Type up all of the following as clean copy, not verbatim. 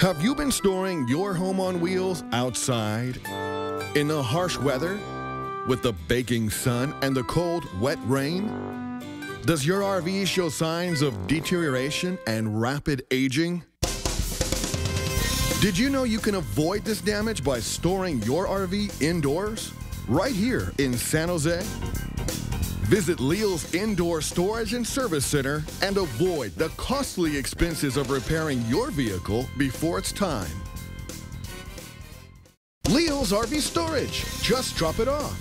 Have you been storing your home on wheels outside in the harsh weather with the baking sun and the cold, wet rain? Does your RV show signs of deterioration and rapid aging? Did you know you can avoid this damage by storing your RV indoors? Right here in San Jose? Visit Leale's Indoor Storage and Service Center and avoid the costly expenses of repairing your vehicle before it's time. Leale's RV Storage. Just drop it off.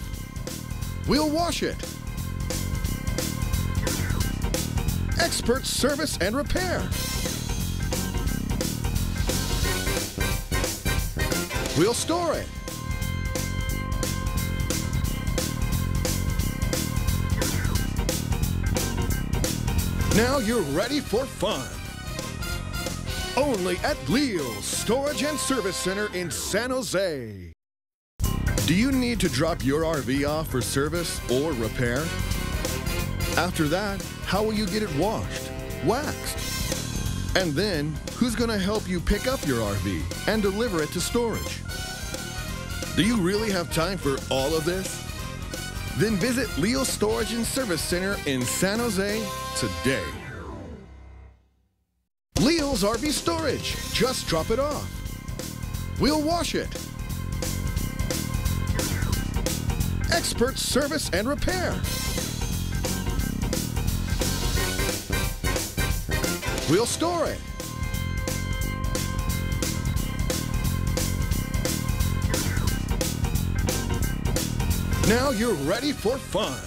We'll wash it. Expert service and repair. We'll store it. Now you're ready for fun. Only at Leale's Storage and Service Center in San Jose. Do you need to drop your RV off for service or repair? After that, how will you get it washed, waxed? And then, who's going to help you pick up your RV and deliver it to storage? Do you really have time for all of this? Then visit Leale's Storage and Service Center in San Jose today. Leale's RV Storage. Just drop it off. We'll wash it. Expert service and repair. We'll store it. Now you're ready for fun.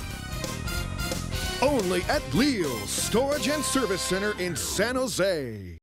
Only at Leale's Storage and Service Center in San Jose.